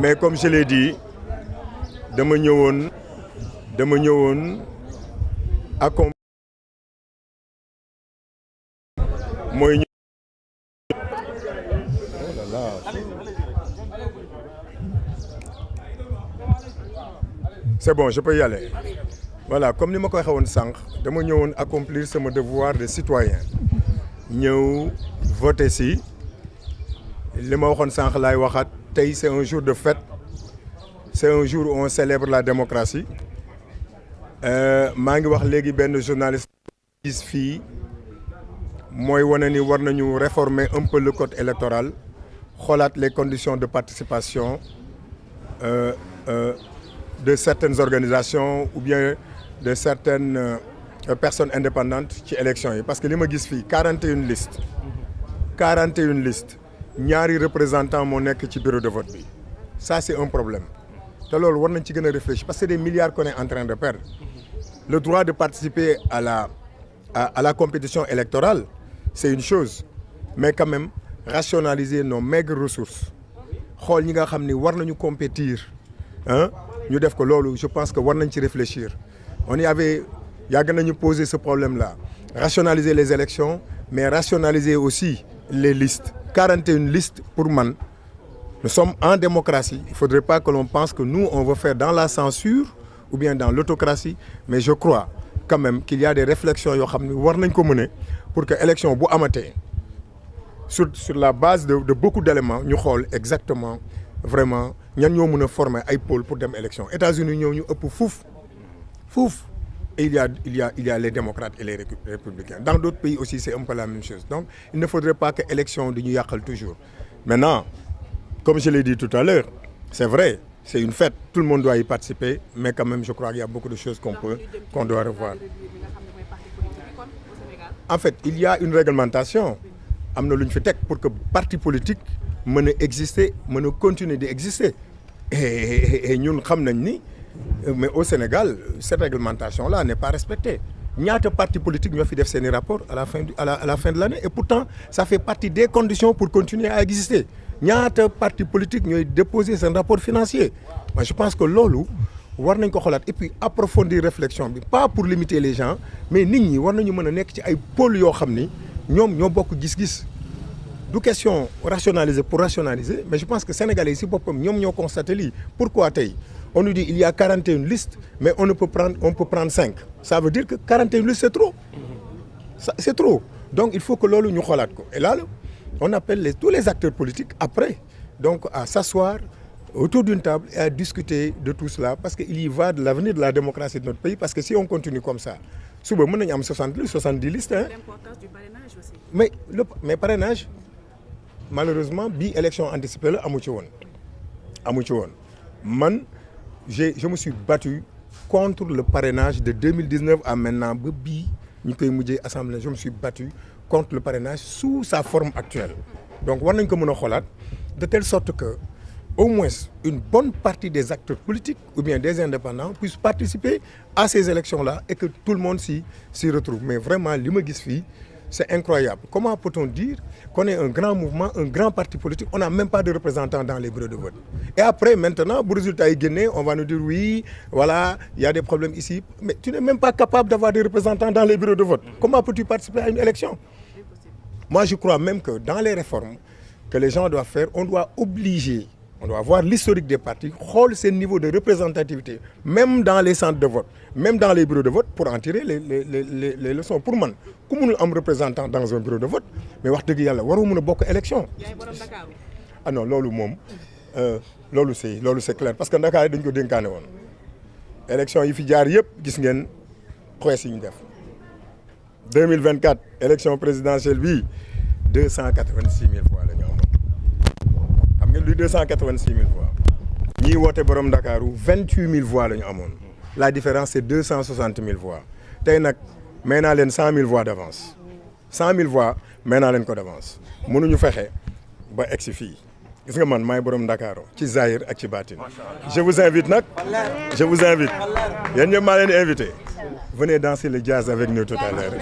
mais comme je l'ai dit dama ñëwoon accompagner mooy c'est bon, je peux y aller. Voilà, comme ni ma ko waxee woon sànq dama ñëwoon accomplir sama devoir de citoyen ñëw voter si li ma waxoon sànq laay waxaat tey c'est un jour de fête, c'est un jour où on célèbre la démocratie. maa ngi wax léegi benn journaliste gis fii mooy wane ni war nañu réformer un peu le code électoral, xoolaat les conditions de participation de certaines organisations ou bien de certaines personnes indépendantes ci élection yi, parce que li ma gis fii 41 listes ñaari représentants moo nekk ci bureau de vote bi. Ça c'est un problème te loolu war nañ ci gën a réfléchir parce que c'est des milliards qu'on est en train de perdre. Le droit de participer à la compétition électorale, c'est une chose, mais quand même rationaliser nos maigres ressources xool ñi nga xam ni war nañu compétir ñu def ko loolu. Je pense que war nañ ci réfléchir. On y avait yàgg nañu poser ce problème-là, rationaliser les élections mais rationaliser aussi les listes. 41 listes pour man. Nous sommes en démocratie. Il ne faudrait pas que l'on pense que nous on veut faire dans la censure ou bien dans l'autocratie, mais je crois quand même qu'il y a des réflexions yoo xam ne war nañ ko mener pour que élection bu amatee sur la base de beaucoup d'éléments ñu xool exactement vraiment ñan ñoo mën a former ay pôle pour dem élection. États-Unis ñoo ñu ëpp fuuf et il y a les démocrates et les républicains. Dans d'autres pays aussi c'est un peu la même chose. Donc il ne faudrait pas que élection di ñu yàqal toujours. Maintenant, comme je l'ai dit tout à l'heure, c'est vrai, c'est une fête, tout le monde doit y participer, mais quand même je crois qu'il y a beaucoup de choses qu'on doit revoir. En fait, il y a une réglementation am na lu ñu fi teg pour que parti politique mën a exister, mën a continuer d'exister. Et ñun xam nañ ni mais au Sénégal cette réglementation-là n'est pas respectée. ñaata parti politique ñoo fi def seeni rapport à la fin de l'année, et pourtant ça fait partie des conditions pour continuer à exister. ñaata parti politique ñooy déposer seen rapport financier. Moi je pense que loolu war nañ ko xoolaat et puis approfondir réflexion bi, pas pour limiter les gens mais nit ñi war nañu mën a nekk ci ay pôles yoo xam ni ñoom ñoo bokk gis-gis. Du question rationaliser pour rationaliser, mais je pense que sénégalais yi si boppam ñoom ñoo constaté lii. Pourquoi tey on nous dit il y a 41 listes mais on peut prendre 5. Ça veut dire que 41 listes c'est trop. C'est trop. Donc il faut que loolu ñu xoolaat ko. Et là on appelle tous les acteurs politiques après donc à s'asseoir autour d'une table et à discuter de tout cela, parce qu'il y va de l'avenir de la démocratie de notre pays. Parce que si on continue comme ça suba mën nañu am 60 listes 70 listes. L'importance du parrainage aussi. Mais parrainage malheureusement bii élection anticipée la amu ci woon man je me suis battu contre le parrainage de 2019 à maintenant ba bii ñu koy mujjee assemblée. Je me suis battu contre le parrainage sous sa forme actuelle. Donc war nañ ko mën a xoolaat de telle sorte que au moins une bonne partie des acteurs politiques ou bien des indépendants puissent participer à ces élections-là et que tout le monde s'y retrouve. Mais vraiment li ma gis fii c'est incroyable. Comment peut-on dire qu'on est un grand mouvement, un grand parti politique, on n'a même pas de représentants dans les bureaux de vote. Et après maintenant bu résultat yi génnee on va nous dire oui voilà il y a des problèmes ici, mais tu n'es même pas capable d'avoir des représentants dans les bureaux de vote. Comment peux-tu participer à une élection? Moi je crois même que dans les réformes que les gens doivent faire, on doit voir l'historique des partis, xool seen niveau de représentativité même dans les centres de vote, même dans les bureaux de vote, pour en tirer les leçons. Pour man ku mënul am représentant dans un bureau de vote mais wax dëgg yàlla waroo mën a bokk élection. Ah non loolu moom loolu c'est clair, parce que Dakar dañ ko dénkaane woon. Élection yi fi jaar yëpp gis ngeen presse yi ñu def. 2024 élection présidentielle bi 286 000 voix la ñu amoon. Xam ngeen luy 286 000 voix. ñii woote borom Dakaru 28 000 voix la ñu amoon. La différence c'est 260 000 voix. Tey nag may naa leen 100 000 voix d'avance. 100 000 voix may naa leen ko d'avance. mënuñu fexe ba egsi fii. Gis nga man maay borom Dakaru ci Zahir ak ci baatin. Je vous invite yéen ñëpp maa leen invité. Venez danser le jazz avec nous tout à l'heure.